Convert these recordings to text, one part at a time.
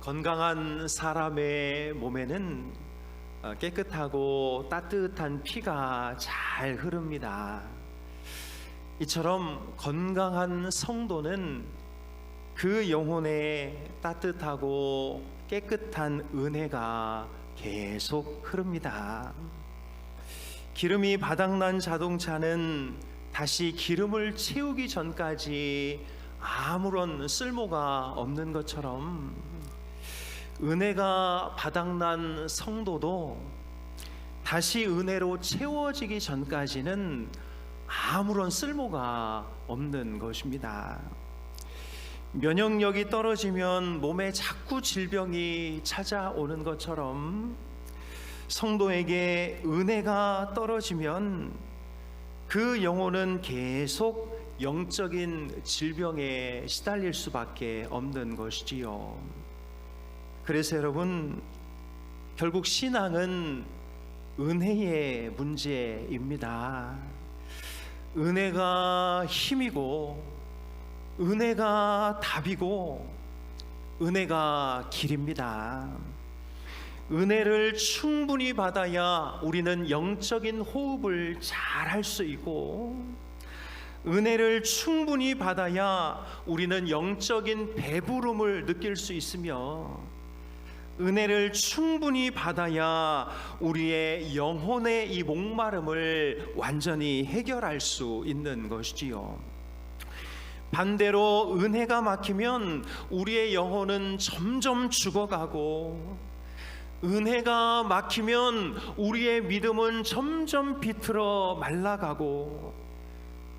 건강한 사람의 몸에는 깨끗하고 따뜻한 피가 잘 흐릅니다. 이처럼 건강한 성도는 그 영혼에 따뜻하고 깨끗한 은혜가 계속 흐릅니다. 기름이 바닥난 자동차는 다시 기름을 채우기 전까지 아무런 쓸모가 없는 것처럼 은혜가 바닥난 성도도 다시 은혜로 채워지기 전까지는 아무런 쓸모가 없는 것입니다. 면역력이 떨어지면 몸에 자꾸 질병이 찾아오는 것처럼 성도에게 은혜가 떨어지면 그 영혼은 계속 영적인 질병에 시달릴 수밖에 없는 것이지요. 그래서 여러분, 결국 신앙은 은혜의 문제입니다. 은혜가 힘이고 은혜가 답이고 은혜가 길입니다. 은혜를 충분히 받아야 우리는 영적인 호흡을 잘 할 수 있고, 은혜를 충분히 받아야 우리는 영적인 배부름을 느낄 수 있으며, 은혜를 충분히 받아야 우리의 영혼의 이 목마름을 완전히 해결할 수 있는 것이지요. 반대로 은혜가 막히면 우리의 영혼은 점점 죽어가고, 은혜가 막히면 우리의 믿음은 점점 비틀어 말라가고,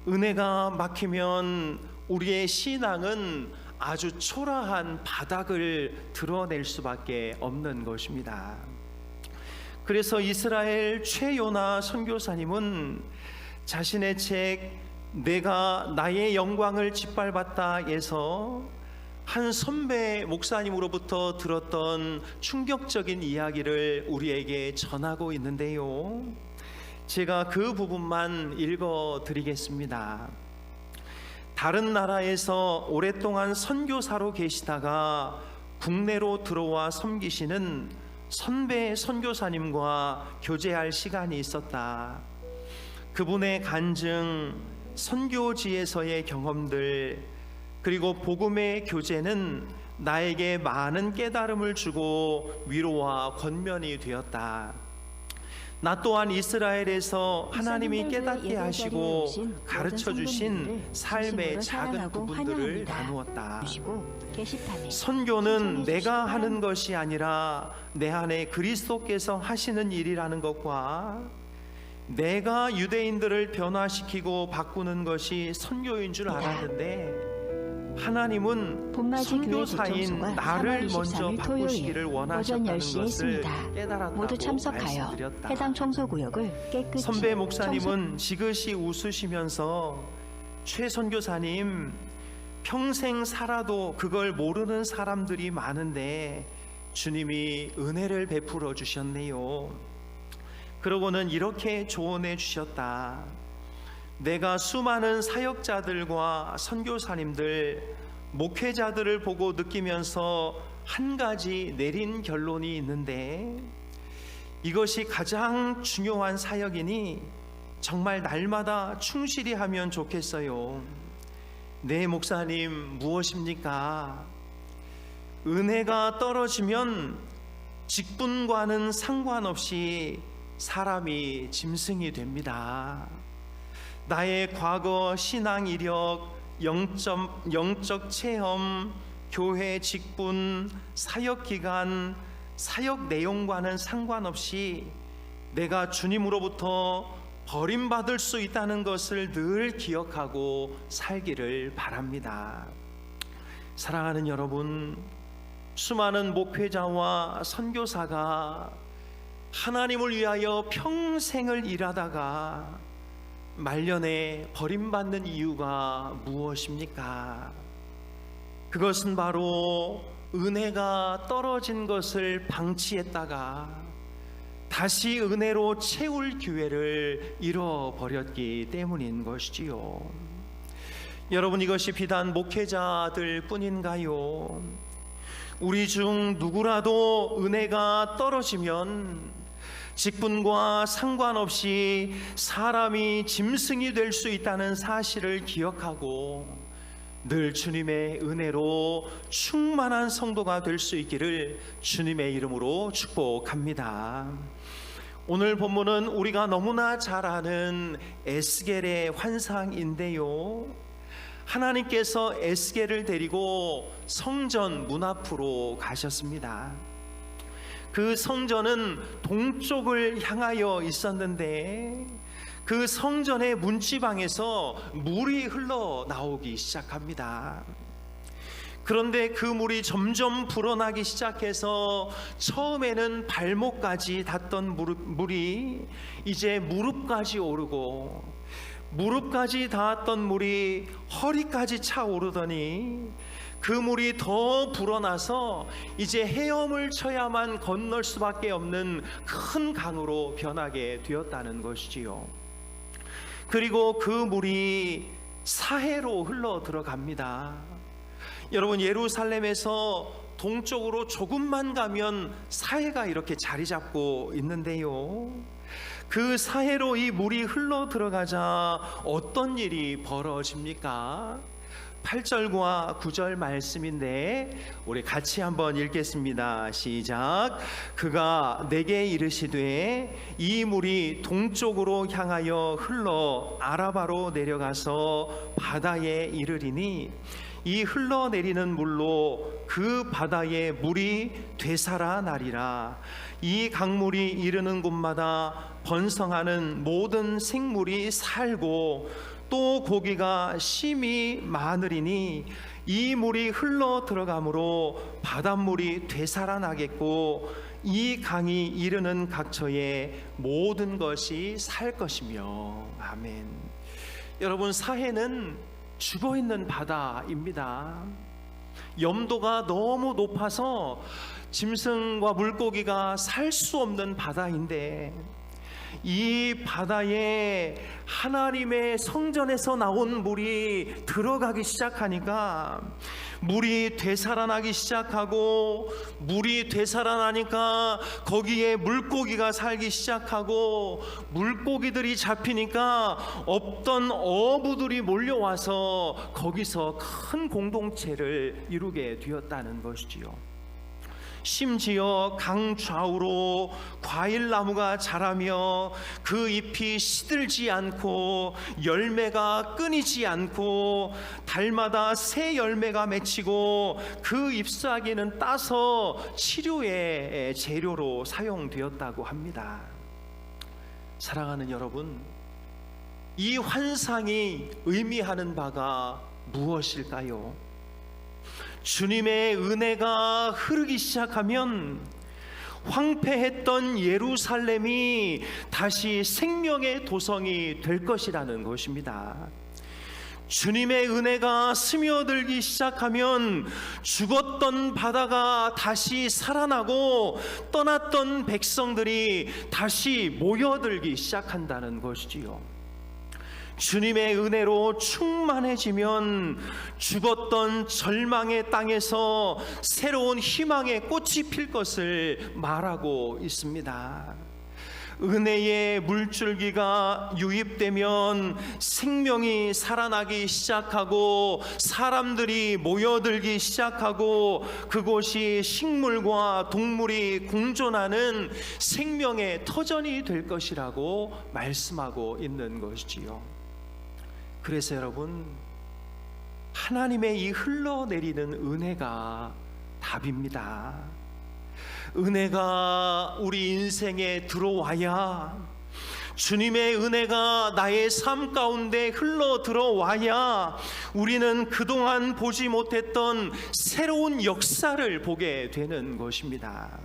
은혜가 막히면 우리의 신앙은 아주 초라한 바닥을 드러낼 수밖에 없는 것입니다. 그래서 이스라엘 최요나 선교사님은 자신의 책 내가 나의 영광을 짓밟았다에서 한 선배 목사님으로부터 들었던 충격적인 이야기를 우리에게 전하고 있는데요, 제가 그 부분만 읽어 드리겠습니다. 다른 나라에서 오랫동안 선교사로 계시다가 국내로 들어와 섬기시는 선배 선교사님과 교제할 시간이 있었다. 그분의 간증, 선교지에서의 경험들, 그리고 복음의 교제는 나에게 많은 깨달음을 주고 위로와 권면이 되었다. 나 또한 이스라엘에서 하나님이 깨닫게 하시고 가르쳐 주신 삶의 작은 부분들을 나누었다. 선교는 내가 하는 것이 아니라 내 안에 그리스도께서 하시는 일이라는 것과, 내가 유대인들을 변화시키고 바꾸는 것이 선교인 줄 알았는데 하나님은 선교사인 나를 먼저 바꾸시기를 원하셨다는 것을 깨달았다고 모두 참석하여 말씀드렸다. 해당 청소구역을 깨끗이 선배 목사님은 지그시 웃으시면서 최 선교사님, 평생 살아도 그걸 모르는 사람들이 많은데 주님이 은혜를 베풀어 주셨네요. 그러고는 이렇게 조언해 주셨다. 내가 수많은 사역자들과 선교사님들, 목회자들을 보고 느끼면서 한 가지 내린 결론이 있는데, 이것이 가장 중요한 사역이니 정말 날마다 충실히 하면 좋겠어요. 네, 목사님, 무엇입니까? 은혜가 떨어지면 직분과는 상관없이 사람이 짐승이 됩니다. 나의 과거 신앙 이력, 영적 체험, 교회 직분, 사역 기간, 사역 내용과는 상관없이 내가 주님으로부터 버림받을 수 있다는 것을 늘 기억하고 살기를 바랍니다. 사랑하는 여러분, 수많은 목회자와 선교사가 하나님을 위하여 평생을 일하다가 말년에 버림받는 이유가 무엇입니까? 그것은 바로 은혜가 떨어진 것을 방치했다가 다시 은혜로 채울 기회를 잃어버렸기 때문인 것이지요. 여러분, 이것이 비단 목회자들 뿐인가요? 우리 중 누구라도 은혜가 떨어지면 직분과 상관없이 사람이 짐승이 될 수 있다는 사실을 기억하고 늘 주님의 은혜로 충만한 성도가 될 수 있기를 주님의 이름으로 축복합니다. 오늘 본문은 우리가 너무나 잘 아는 에스겔의 환상인데요, 하나님께서 에스겔을 데리고 성전 문 앞으로 가셨습니다. 그 성전은 동쪽을 향하여 있었는데 그 성전의 문지방에서 물이 흘러나오기 시작합니다. 그런데 그 물이 점점 불어나기 시작해서 처음에는 발목까지 닿던 물이 이제 무릎까지 오르고, 무릎까지 닿았던 물이 허리까지 차오르더니 그 물이 더 불어나서 이제 헤엄을 쳐야만 건널 수밖에 없는 큰 강으로 변하게 되었다는 것이지요. 그리고 그 물이 사해로 흘러 들어갑니다. 여러분, 예루살렘에서 동쪽으로 조금만 가면 사해가 이렇게 자리 잡고 있는데요, 그 사해로 이 물이 흘러 들어가자 어떤 일이 벌어집니까? 8절과 9절 말씀인데 우리 같이 한번 읽겠습니다. 시작. 그가 내게 이르시되 이 물이 동쪽으로 향하여 흘러 아라바로 내려가서 바다에 이르리니 이 흘러내리는 물로 그 바다의 물이 되살아나리라. 이 강물이 이르는 곳마다 번성하는 모든 생물이 살고 또 고기가 심히 많으리니 이 물이 흘러 들어가므로 바닷물이 되살아나겠고 이 강이 이르는 각처에 모든 것이 살 것이며. 아멘. 여러분, 사해는 죽어있는 바다입니다. 염도가 너무 높아서 짐승과 물고기가 살 수 없는 바다인데, 이 바다에 하나님의 성전에서 나온 물이 들어가기 시작하니까 물이 되살아나기 시작하고, 물이 되살아나니까 거기에 물고기가 살기 시작하고, 물고기들이 잡히니까 없던 어부들이 몰려와서 거기서 큰 공동체를 이루게 되었다는 것이지요. 심지어 강 좌우로 과일나무가 자라며 그 잎이 시들지 않고 열매가 끊이지 않고 달마다 새 열매가 맺히고 그 잎사귀는 따서 치료의 재료로 사용되었다고 합니다. 사랑하는 여러분, 이 환상이 의미하는 바가 무엇일까요? 주님의 은혜가 흐르기 시작하면 황폐했던 예루살렘이 다시 생명의 도성이 될 것이라는 것입니다. 주님의 은혜가 스며들기 시작하면 죽었던 바다가 다시 살아나고 떠났던 백성들이 다시 모여들기 시작한다는 것이지요. 주님의 은혜로 충만해지면 죽었던 절망의 땅에서 새로운 희망의 꽃이 필 것을 말하고 있습니다. 은혜의 물줄기가 유입되면 생명이 살아나기 시작하고 사람들이 모여들기 시작하고 그곳이 식물과 동물이 공존하는 생명의 터전이 될 것이라고 말씀하고 있는 것이지요. 그래서 여러분, 하나님의 이 흘러내리는 은혜가 답입니다. 은혜가 우리 인생에 들어와야, 주님의 은혜가 나의 삶 가운데 흘러 들어와야 우리는 그동안 보지 못했던 새로운 역사를 보게 되는 것입니다.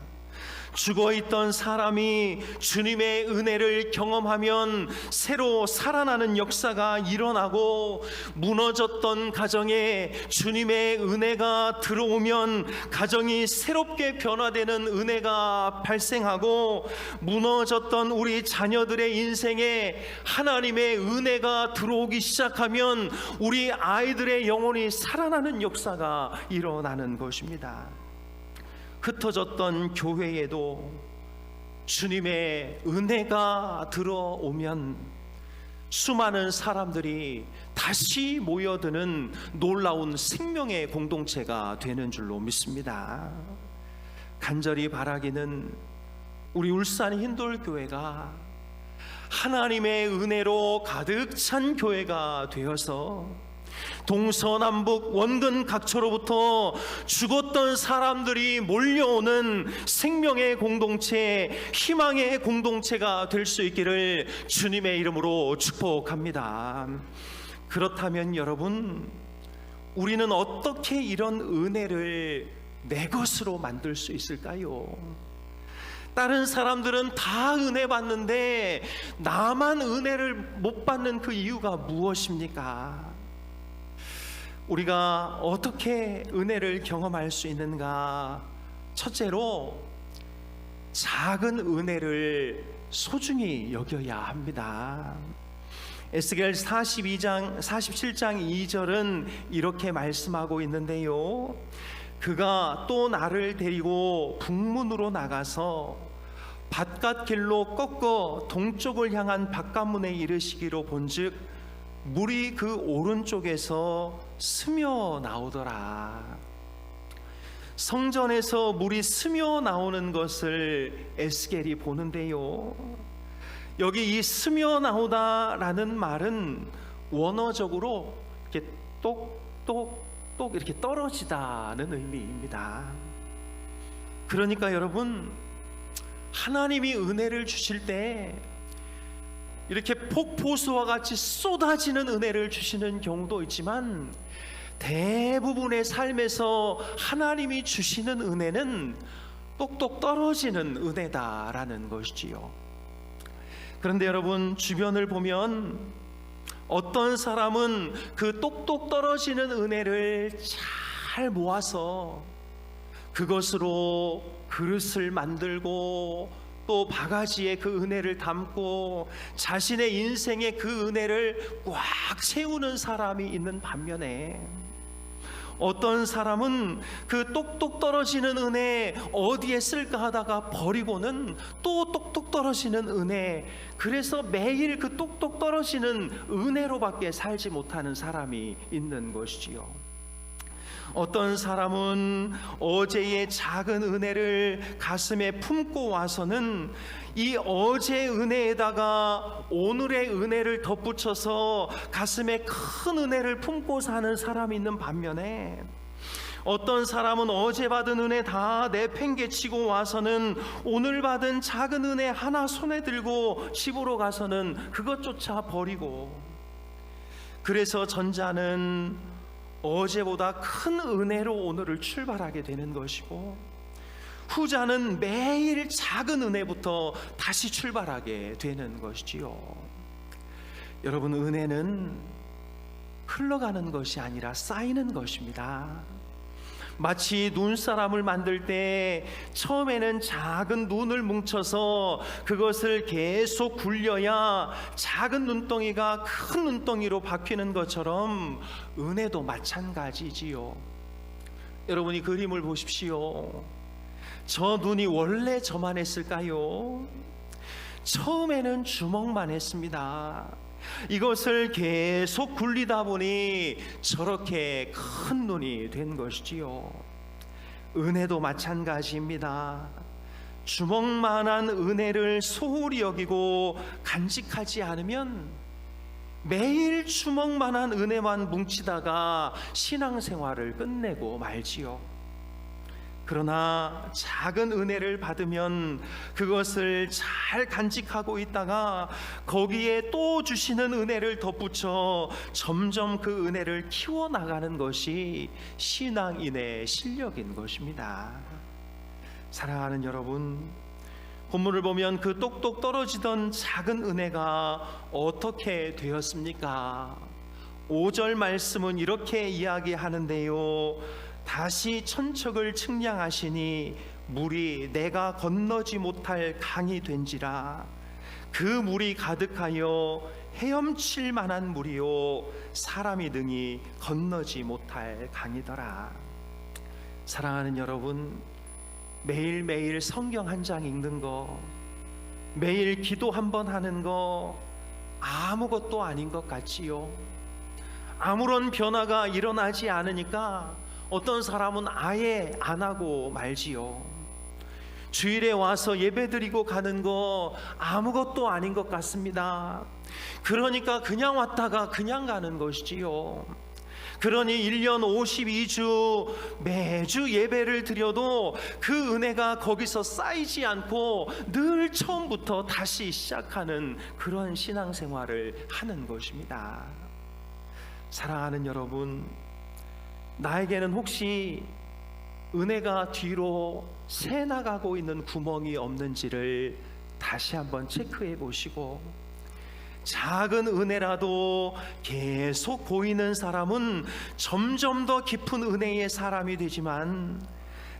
죽어있던 사람이 주님의 은혜를 경험하면 새로 살아나는 역사가 일어나고, 무너졌던 가정에 주님의 은혜가 들어오면 가정이 새롭게 변화되는 은혜가 발생하고, 무너졌던 우리 자녀들의 인생에 하나님의 은혜가 들어오기 시작하면 우리 아이들의 영혼이 살아나는 역사가 일어나는 것입니다. 흩어졌던 교회에도 주님의 은혜가 들어오면 수많은 사람들이 다시 모여드는 놀라운 생명의 공동체가 되는 줄로 믿습니다. 간절히 바라기는 우리 울산 힌돌교회가 하나님의 은혜로 가득 찬 교회가 되어서 동서남북 원근 각처로부터 죽었던 사람들이 몰려오는 생명의 공동체, 희망의 공동체가 될 수 있기를 주님의 이름으로 축복합니다. 그렇다면 여러분, 우리는 어떻게 이런 은혜를 내 것으로 만들 수 있을까요? 다른 사람들은 다 은혜 받는데 나만 은혜를 못 받는 그 이유가 무엇입니까? 우리가 어떻게 은혜를 경험할 수 있는가? 첫째로 작은 은혜를 소중히 여겨야 합니다. 에스겔 47장 2절은 이렇게 말씀하고 있는데요, 그가 또 나를 데리고 북문으로 나가서 바깥길로 꺾어 동쪽을 향한 바깥문에 이르시기로 본즉 물이 그 오른쪽에서 스며 나오더라. 성전에서 물이 스며 나오는 것을 에스겔이 보는데요, 여기 이 스며 나오다라는 말은 원어적으로 이렇게 똑똑똑 이렇게 떨어지다는 의미입니다. 그러니까 여러분, 하나님이 은혜를 주실 때 이렇게 폭포수와 같이 쏟아지는 은혜를 주시는 경우도 있지만 대부분의 삶에서 하나님이 주시는 은혜는 똑똑 떨어지는 은혜다라는 것이지요. 그런데 여러분, 주변을 보면 어떤 사람은 그 똑똑 떨어지는 은혜를 잘 모아서 그것으로 그릇을 만들고 또 바가지에 그 은혜를 담고 자신의 인생에 그 은혜를 꽉 채우는 사람이 있는 반면에, 어떤 사람은 그 똑똑 떨어지는 은혜 어디에 쓸까 하다가 버리고는 또 똑똑 떨어지는 은혜, 그래서 매일 그 똑똑 떨어지는 은혜로밖에 살지 못하는 사람이 있는 것이지요. 어떤 사람은 어제의 작은 은혜를 가슴에 품고 와서는 이 어제의 은혜에다가 오늘의 은혜를 덧붙여서 가슴에 큰 은혜를 품고 사는 사람이 있는 반면에, 어떤 사람은 어제 받은 은혜 다 내팽개치고 와서는 오늘 받은 작은 은혜 하나 손에 들고 집으로 가서는 그것조차 버리고, 그래서 전자는 어제보다 큰 은혜로 오늘을 출발하게 되는 것이고, 후자는 매일 작은 은혜부터 다시 출발하게 되는 것이지요. 여러분, 은혜는 흘러가는 것이 아니라 쌓이는 것입니다. 마치 눈사람을 만들 때 처음에는 작은 눈을 뭉쳐서 그것을 계속 굴려야 작은 눈덩이가 큰 눈덩이로 바뀌는 것처럼 은혜도 마찬가지지요. 여러분, 이 그림을 보십시오. 저 눈이 원래 저만했을까요? 처음에는 주먹만 했습니다. 이것을 계속 굴리다 보니 저렇게 큰 눈이 된 것이지요. 은혜도 마찬가지입니다. 주먹만한 은혜를 소홀히 여기고 간직하지 않으면 매일 주먹만한 은혜만 뭉치다가 신앙생활을 끝내고 말지요. 그러나 작은 은혜를 받으면 그것을 잘 간직하고 있다가 거기에 또 주시는 은혜를 덧붙여 점점 그 은혜를 키워나가는 것이 신앙인의 실력인 것입니다. 사랑하는 여러분, 본문을 보면 그 똑똑 떨어지던 작은 은혜가 어떻게 되었습니까? 5절 말씀은 이렇게 이야기하는데요, 다시 천척을 측량하시니 물이 내가 건너지 못할 강이 된지라. 그 물이 가득하여 헤엄칠 만한 물이요 사람이 등이 건너지 못할 강이더라. 사랑하는 여러분, 매일매일 성경 한 장 읽는 거, 매일 기도 한 번 하는 거 아무것도 아닌 것 같지요. 아무런 변화가 일어나지 않으니까 어떤 사람은 아예 안 하고 말지요. 주일에 와서 예배드리고 가는 거 아무것도 아닌 것 같습니다. 그러니까 그냥 왔다가 그냥 가는 것이지요. 그러니 1년 52주 매주 예배를 드려도 그 은혜가 거기서 쌓이지 않고 늘 처음부터 다시 시작하는 그런 신앙생활을 하는 것입니다. 사랑하는 여러분, 나에게는 혹시 은혜가 뒤로 새나가고 있는 구멍이 없는지를 다시 한번 체크해 보시고, 작은 은혜라도 계속 보이는 사람은 점점 더 깊은 은혜의 사람이 되지만,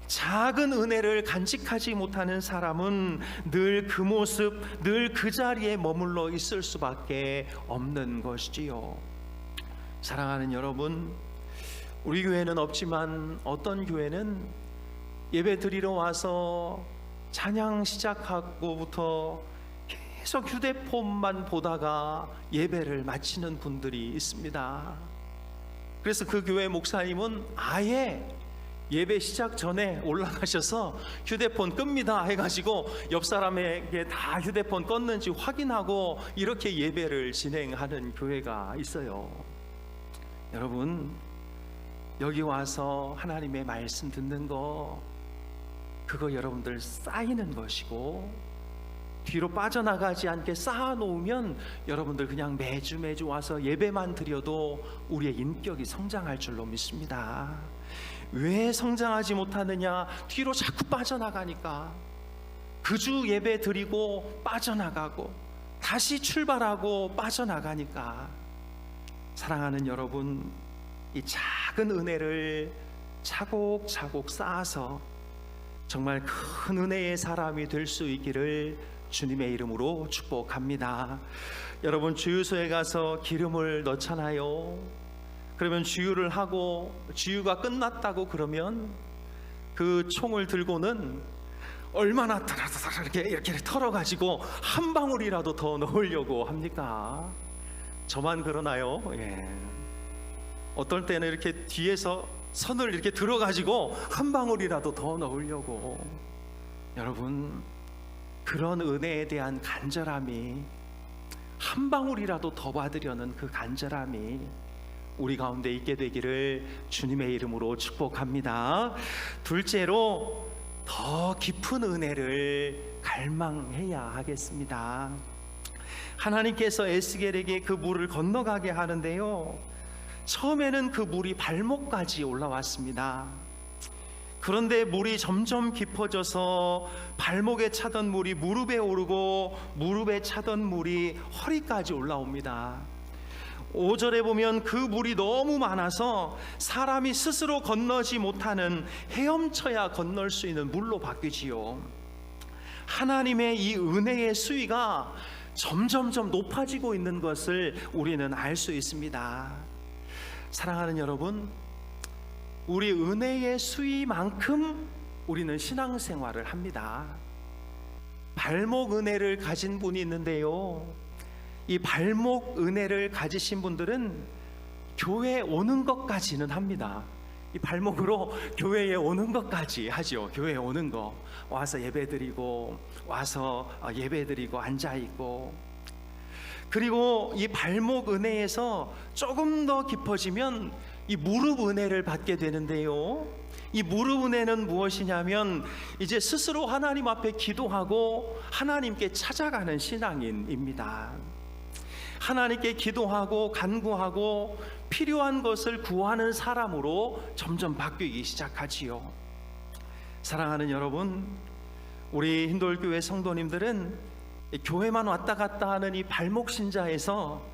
작은 은혜를 간직하지 못하는 사람은 늘 그 모습, 늘 그 자리에 머물러 있을 수밖에 없는 것이지요. 사랑하는 여러분, 우리 교회는 없지만 어떤 교회는 예배 드리러 와서 찬양 시작하고부터 계속 휴대폰만 보다가 예배를 마치는 분들이 있습니다. 그래서 그 교회 목사님은 아예 예배 시작 전에 올라가셔서 휴대폰 끕니다 해가지고 옆 사람에게 다 휴대폰 껐는지 확인하고 이렇게 예배를 진행하는 교회가 있어요. 여러분, 여기 와서 하나님의 말씀 듣는 거, 그거 여러분들 쌓이는 것이고, 뒤로 빠져나가지 않게 쌓아놓으면 여러분들 그냥 매주 와서 예배만 드려도 우리의 인격이 성장할 줄로 믿습니다. 왜 성장하지 못하느냐? 뒤로 자꾸 빠져나가니까. 그 주 예배 드리고 빠져나가고 다시 출발하고 빠져나가니까. 사랑하는 여러분, 이 작은 은혜를 차곡차곡 쌓아서 정말 큰 은혜의 사람이 될 수 있기를 주님의 이름으로 축복합니다. 여러분, 주유소에 가서 기름을 넣잖아요. 그러면 주유를 하고 주유가 끝났다고 그러면 그 총을 들고는 얼마나 이렇게 털어가지고 한 방울이라도 더 넣으려고 합니까? 저만 그러나요? 예. 어떨 때는 이렇게 뒤에서 선을 이렇게 들어가지고 한 방울이라도 더 넣으려고. 여러분, 그런 은혜에 대한 간절함이, 한 방울이라도 더 받으려는 그 간절함이 우리 가운데 있게 되기를 주님의 이름으로 축복합니다. 둘째로, 더 깊은 은혜를 갈망해야 하겠습니다. 하나님께서 에스겔에게 그 물을 건너가게 하는데요, 처음에는 그 물이 발목까지 올라왔습니다. 그런데 물이 점점 깊어져서 발목에 차던 물이 무릎에 오르고 무릎에 차던 물이 허리까지 올라옵니다. 5절에 보면 그 물이 너무 많아서 사람이 스스로 건너지 못하는, 헤엄쳐야 건널 수 있는 물로 바뀌지요. 하나님의 이 은혜의 수위가 점점점 높아지고 있는 것을 우리는 알 수 있습니다. 사랑하는 여러분, 우리 은혜의 수위만큼 우리는 신앙생활을 합니다. 발목 은혜를 가진 분이 있는데요, 이 발목 은혜를 가지신 분들은 교회에 오는 것까지는 합니다. 이 발목으로 교회에 오는 것까지 하죠. 교회에 오는 거, 와서 예배드리고, 와서 예배드리고 앉아있고. 그리고 이 발목 은혜에서 조금 더 깊어지면 이 무릎 은혜를 받게 되는데요, 이 무릎 은혜는 무엇이냐면 이제 스스로 하나님 앞에 기도하고 하나님께 찾아가는 신앙인입니다. 하나님께 기도하고 간구하고 필요한 것을 구하는 사람으로 점점 바뀌기 시작하지요. 사랑하는 여러분, 우리 힌돌교회 성도님들은 교회만 왔다 갔다 하는 이 발목 신자에서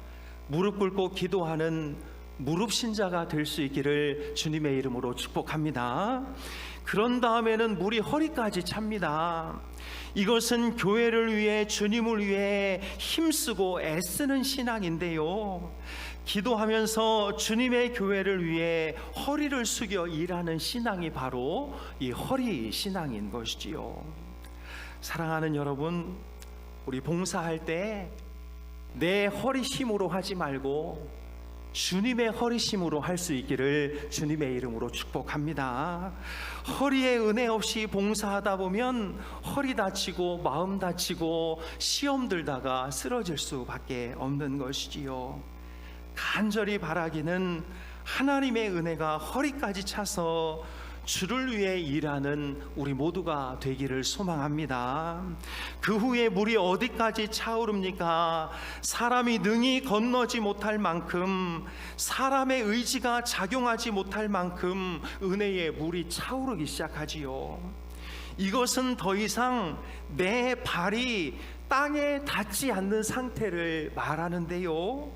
무릎 꿇고 기도하는 무릎 신자가 될 수 있기를 주님의 이름으로 축복합니다. 그런 다음에는 물이 허리까지 찹니다. 이것은 교회를 위해, 주님을 위해 힘쓰고 애쓰는 신앙인데요, 기도하면서 주님의 교회를 위해 허리를 숙여 일하는 신앙이 바로 이 허리 신앙인 것이지요. 사랑하는 여러분, 우리 봉사할 때 내 허리 힘으로 하지 말고 주님의 허리 힘으로 할 수 있기를 주님의 이름으로 축복합니다. 허리에 은혜 없이 봉사하다 보면 허리 다치고 마음 다치고 시험 들다가 쓰러질 수밖에 없는 것이지요. 간절히 바라기는 하나님의 은혜가 허리까지 차서 주를 위해 일하는 우리 모두가 되기를 소망합니다. 그 후에 물이 어디까지 차오릅니까? 사람이 능히 건너지 못할 만큼, 사람의 의지가 작용하지 못할 만큼 은혜의 물이 차오르기 시작하지요. 이것은 더 이상 내 발이 땅에 닿지 않는 상태를 말하는데요,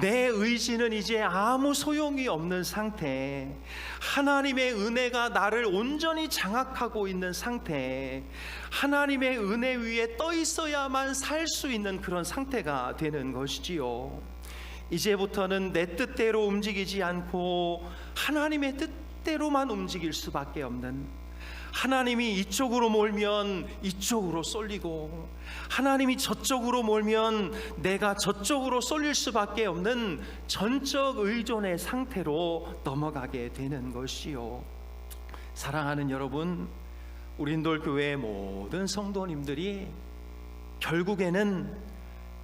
내 의지는 이제 아무 소용이 없는 상태, 하나님의 은혜가 나를 온전히 장악하고 있는 상태, 하나님의 은혜 위에 떠 있어야만 살 수 있는 그런 상태가 되는 것이지요. 이제부터는 내 뜻대로 움직이지 않고 하나님의 뜻대로만 움직일 수밖에 없는, 하나님이 이쪽으로 몰면 이쪽으로 쏠리고 하나님이 저쪽으로 몰면 내가 저쪽으로 쏠릴 수밖에 없는 전적 의존의 상태로 넘어가게 되는 것이요. 사랑하는 여러분, 우리 인돌교회의 모든 성도님들이 결국에는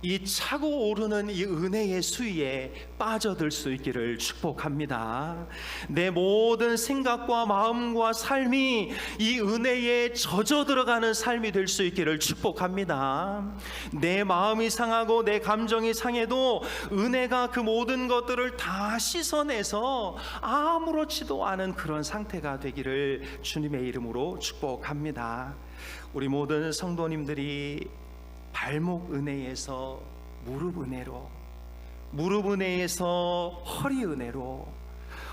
이 차고 오르는 이 은혜의 수위에 빠져들 수 있기를 축복합니다. 내 모든 생각과 마음과 삶이 이 은혜에 젖어 들어가는 삶이 될 수 있기를 축복합니다. 내 마음이 상하고 내 감정이 상해도 은혜가 그 모든 것들을 다 씻어내서 아무렇지도 않은 그런 상태가 되기를 주님의 이름으로 축복합니다. 우리 모든 성도님들이 발목 은혜에서 무릎 은혜로, 무릎 은혜에서 허리 은혜로,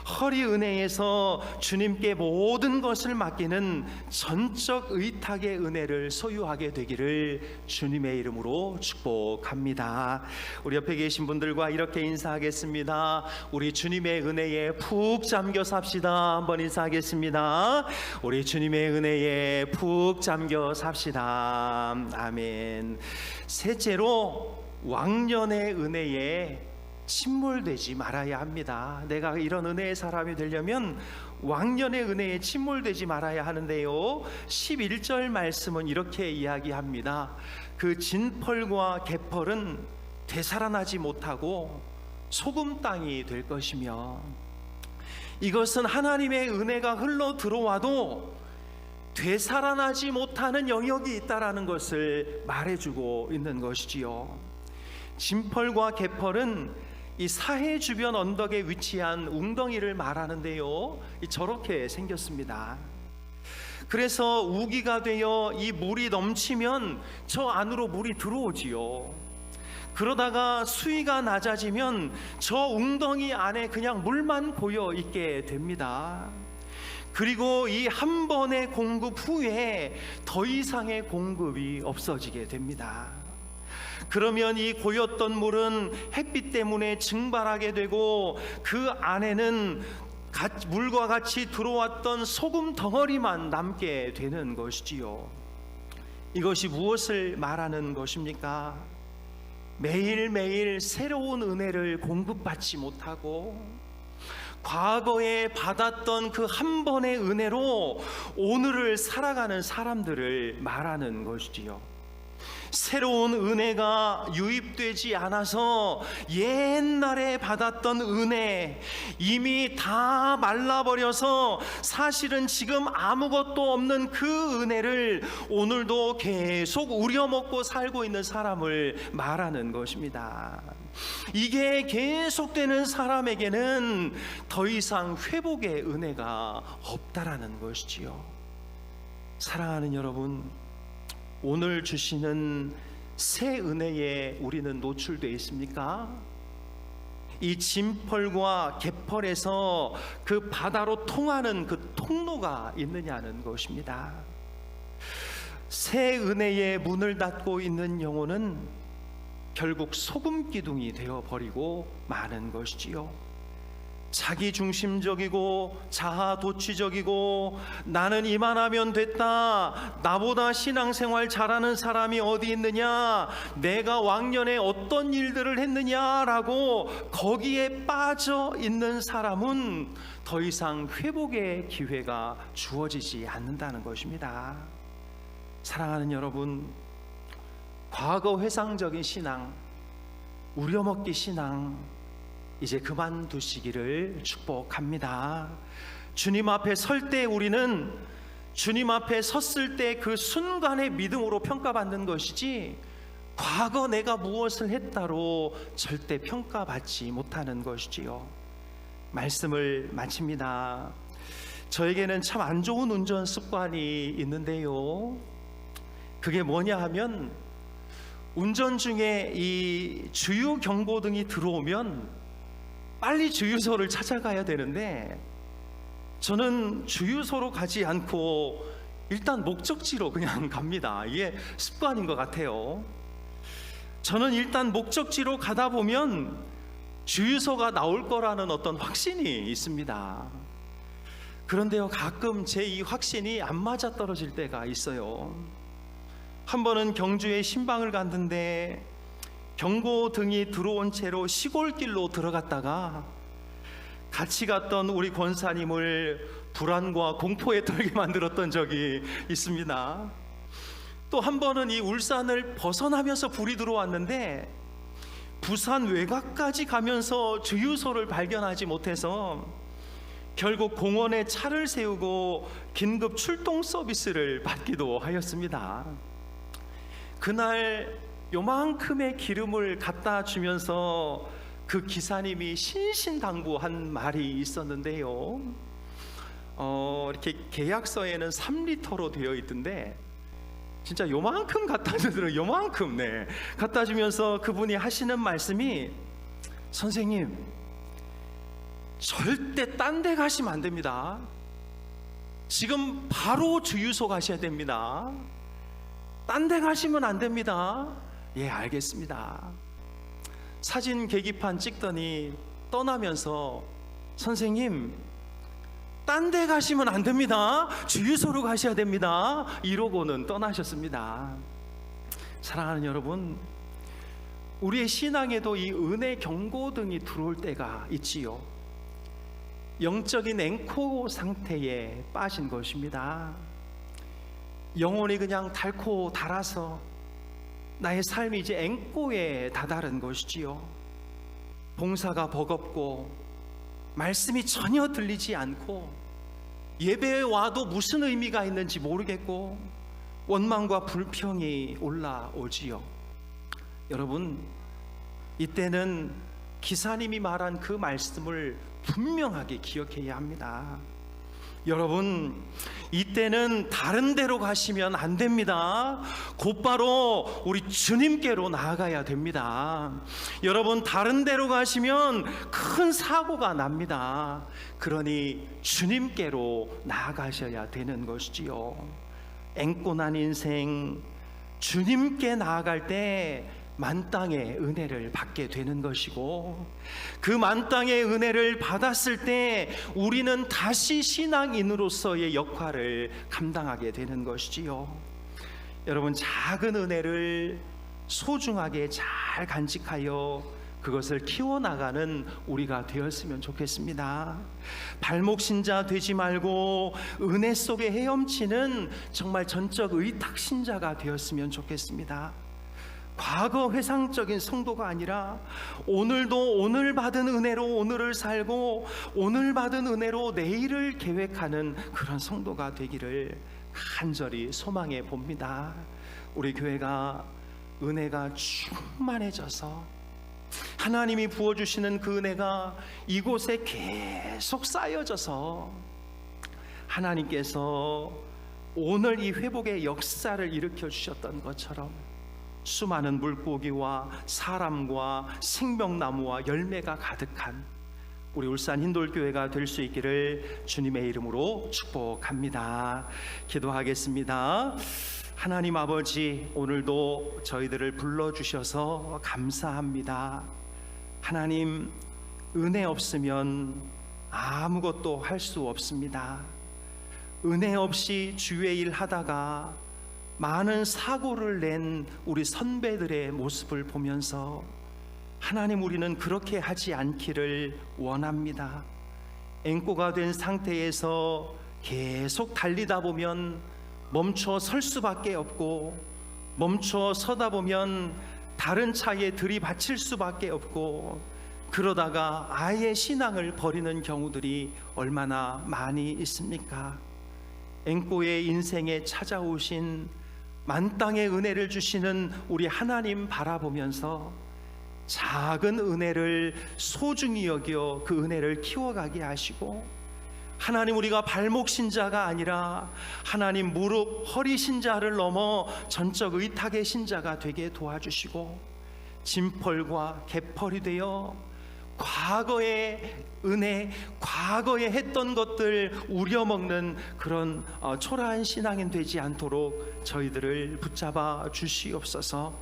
허리 은혜에서 주님께 모든 것을 맡기는 전적 의탁의 은혜를 소유하게 되기를 주님의 이름으로 축복합니다. 우리 옆에 계신 분들과 이렇게 인사하겠습니다. 우리 주님의 은혜에 푹 잠겨 삽시다. 한번 인사하겠습니다. 우리 주님의 은혜에 푹 잠겨 삽시다. 아멘. 셋째로, 왕년의 은혜에 침몰되지 말아야 합니다. 내가 이런 은혜의 사람이 되려면 왕년의 은혜에 침몰되지 말아야 하는데요, 11절 말씀은 이렇게 이야기합니다. 그 진펄과 개펄은 되살아나지 못하고 소금 땅이 될 것이며, 이것은 하나님의 은혜가 흘러 들어와도 되살아나지 못하는 영역이 있다라는 것을 말해주고 있는 것이지요. 진펄과 개펄은 이 사해 주변 언덕에 위치한 웅덩이를 말하는데요, 저렇게 생겼습니다. 그래서 우기가 되어 이 물이 넘치면 저 안으로 물이 들어오지요. 그러다가 수위가 낮아지면 저 웅덩이 안에 그냥 물만 고여 있게 됩니다. 그리고 이 한 번의 공급 후에 더 이상의 공급이 없어지게 됩니다. 그러면 이 고였던 물은 햇빛 때문에 증발하게 되고 그 안에는 물과 같이 들어왔던 소금 덩어리만 남게 되는 것이지요. 이것이 무엇을 말하는 것입니까? 매일매일 새로운 은혜를 공급받지 못하고 과거에 받았던 그 한 번의 은혜로 오늘을 살아가는 사람들을 말하는 것이지요. 새로운 은혜가 유입되지 않아서 옛날에 받았던 은혜 이미 다 말라버려서 사실은 지금 아무것도 없는 그 은혜를 오늘도 계속 우려먹고 살고 있는 사람을 말하는 것입니다. 이게 계속되는 사람에게는 더 이상 회복의 은혜가 없다라는 것이지요. 사랑하는 여러분, 오늘 주시는 새 은혜에 우리는 노출되어 있습니까? 이 진펄과 개펄에서 그 바다로 통하는 그 통로가 있느냐는 것입니다. 새 은혜의 문을 닫고 있는 영혼은 결국 소금 기둥이 되어버리고 마는 것이지요. 자기 중심적이고 자아도취적이고 나는 이만하면 됐다, 나보다 신앙생활 잘하는 사람이 어디 있느냐, 내가 왕년에 어떤 일들을 했느냐라고 거기에 빠져 있는 사람은 더 이상 회복의 기회가 주어지지 않는다는 것입니다. 사랑하는 여러분, 과거 회상적인 신앙, 우려먹기 신앙 이제 그만두시기를 축복합니다. 주님 앞에 설 때 우리는 주님 앞에 섰을 때 그 순간의 믿음으로 평가받는 것이지 과거 내가 무엇을 했다로 절대 평가받지 못하는 것이지요. 말씀을 마칩니다. 저에게는 참 안 좋은 운전 습관이 있는데요, 그게 뭐냐 하면 운전 중에 이 주유 경고등이 들어오면 빨리 주유소를 찾아가야 되는데 저는 주유소로 가지 않고 일단 목적지로 그냥 갑니다. 이게 습관인 것 같아요. 저는 일단 목적지로 가다 보면 주유소가 나올 거라는 어떤 확신이 있습니다. 그런데요, 가끔 제 이 확신이 안 맞아 떨어질 때가 있어요. 한 번은 경주에 신방을 갔는데 경고등이 들어온 채로 시골길로 들어갔다가 같이 갔던 우리 권사님을 불안과 공포에 떨게 만들었던 적이 있습니다. 또 한 번은 이 울산을 벗어나면서 불이 들어왔는데 부산 외곽까지 가면서 주유소를 발견하지 못해서 결국 공원에 차를 세우고 긴급 출동 서비스를 받기도 하였습니다. 그날 요만큼의 기름을 갖다 주면서 그 기사님이 신신당부한 말이 있었는데요, 이렇게 계약서에는 3리터로 되어 있던데 진짜 요만큼 갖다 주더라고요. 요만큼 갖다 주면서 그분이 하시는 말씀이, 선생님 절대 딴 데 가시면 안 됩니다. 지금 바로 주유소 가셔야 됩니다. 딴 데 가시면 안 됩니다. 예, 알겠습니다. 사진 계기판 찍더니 떠나면서, 선생님 딴 데 가시면 안 됩니다. 주유소로 가셔야 됩니다. 이러고는 떠나셨습니다. 사랑하는 여러분, 우리의 신앙에도 이 은혜 경고등이 들어올 때가 있지요. 영적인 앵코 상태에 빠진 것입니다. 영혼이 그냥 닳고 닳아서 나의 삶이 이제 앵꼬에 다다른 것이지요. 봉사가 버겁고 말씀이 전혀 들리지 않고 예배에 와도 무슨 의미가 있는지 모르겠고 원망과 불평이 올라오지요. 여러분, 이때는 기사님이 말한 그 말씀을 분명하게 기억해야 합니다. 여러분, 이때는 다른 데로 가시면 안 됩니다. 곧바로 우리 주님께로 나아가야 됩니다. 여러분, 다른 데로 가시면 큰 사고가 납니다. 그러니 주님께로 나아가셔야 되는 것이지요. 앵꼬난 인생, 주님께 나아갈 때 만땅의 은혜를 받게 되는 것이고, 그 만땅의 은혜를 받았을 때 우리는 다시 신앙인으로서의 역할을 감당하게 되는 것이지요. 여러분, 작은 은혜를 소중하게 잘 간직하여 그것을 키워나가는 우리가 되었으면 좋겠습니다. 발목신자 되지 말고 은혜 속에 헤엄치는 정말 전적 의탁신자가 되었으면 좋겠습니다. 과거 회상적인 성도가 아니라 오늘도 오늘 받은 은혜로 오늘을 살고 오늘 받은 은혜로 내일을 계획하는 그런 성도가 되기를 간절히 소망해 봅니다. 우리 교회가 은혜가 충만해져서 하나님이 부어주시는 그 은혜가 이곳에 계속 쌓여져서 하나님께서 오늘 이 회복의 역사를 일으켜 주셨던 것처럼 수많은 물고기와 사람과 생명나무와 열매가 가득한 우리 울산 흰돌교회가 될 수 있기를 주님의 이름으로 축복합니다. 기도하겠습니다. 하나님 아버지, 오늘도 저희들을 불러주셔서 감사합니다. 하나님, 은혜 없으면 아무것도 할 수 없습니다. 은혜 없이 주의 일 하다가 많은 사고를 낸 우리 선배들의 모습을 보면서 하나님, 우리는 그렇게 하지 않기를 원합니다. 앵꼬가 된 상태에서 계속 달리다 보면 멈춰 설 수밖에 없고, 멈춰 서다 보면 다른 차에 들이받칠 수밖에 없고, 그러다가 아예 신앙을 버리는 경우들이 얼마나 많이 있습니까? 앵꼬의 인생에 찾아오신 만땅의 은혜를 주시는 우리 하나님 바라보면서 작은 은혜를 소중히 여겨 그 은혜를 키워가게 하시고, 하나님, 우리가 발목 신자가 아니라 하나님 무릎 허리 신자를 넘어 전적 의탁의 신자가 되게 도와주시고, 진펄과 개펄이 되어 과거의 은혜, 과거에 했던 것들 우려먹는 그런 초라한 신앙인 되지 않도록 저희들을 붙잡아 주시옵소서.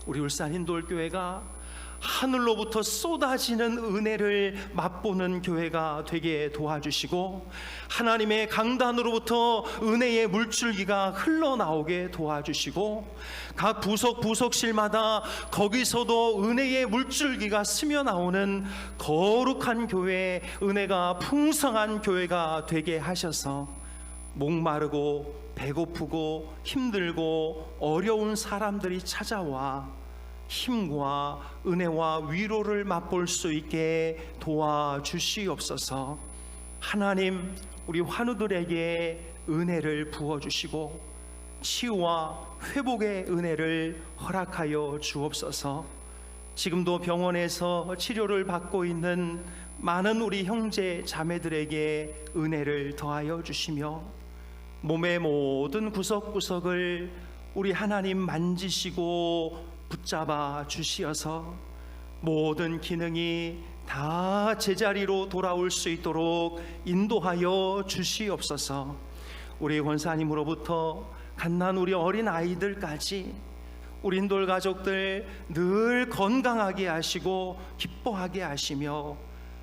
우리 울산 인도교회가 하늘로부터 쏟아지는 은혜를 맛보는 교회가 되게 도와주시고, 하나님의 강단으로부터 은혜의 물줄기가 흘러나오게 도와주시고, 각 부속실마다 거기서도 은혜의 물줄기가 스며나오는 거룩한 교회, 은혜가 풍성한 교회가 되게 하셔서 목마르고 배고프고 힘들고 어려운 사람들이 찾아와 힘과 은혜와 위로를 맛볼 수 있게 도와주시옵소서. 하나님, 우리 환우들에게 은혜를 부어주시고 치유와 회복의 은혜를 허락하여 주옵소서. 지금도 병원에서 치료를 받고 있는 많은 우리 형제 자매들에게 은혜를 더하여 주시며, 몸의 모든 구석구석을 우리 하나님 만지시고 붙잡아 주시어서 모든 기능이 다 제자리로 돌아올 수 있도록 인도하여 주시옵소서. 우리 권사님으로부터 갓난 우리 어린 아이들까지 우리 인돌 가족들 늘 건강하게 하시고 기뻐하게 하시며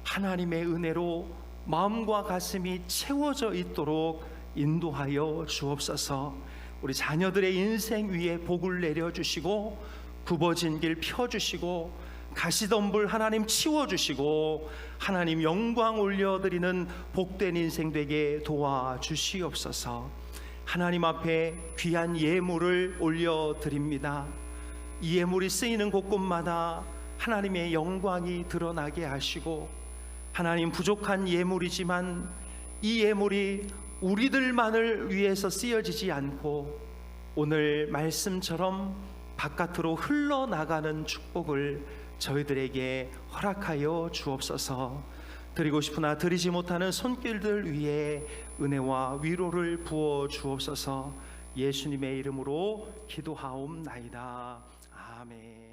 하나님의 은혜로 마음과 가슴이 채워져 있도록 인도하여 주옵소서. 우리 자녀들의 인생 위에 복을 내려주시고 굽어진 길 펴주시고 가시덤불 하나님 치워주시고 하나님 영광 올려드리는 복된 인생 되게 도와주시옵소서. 하나님 앞에 귀한 예물을 올려드립니다. 이 예물이 쓰이는 곳곳마다 하나님의 영광이 드러나게 하시고, 하나님, 부족한 예물이지만 이 예물이 우리들만을 위해서 쓰여지지 않고 오늘 말씀처럼 바깥으로 흘러나가는 축복을 저희들에게 허락하여 주옵소서. 드리고 싶으나 드리지 못하는 손길들 위에 은혜와 위로를 부어 주옵소서. 예수님의 이름으로 기도하옵나이다. 아멘.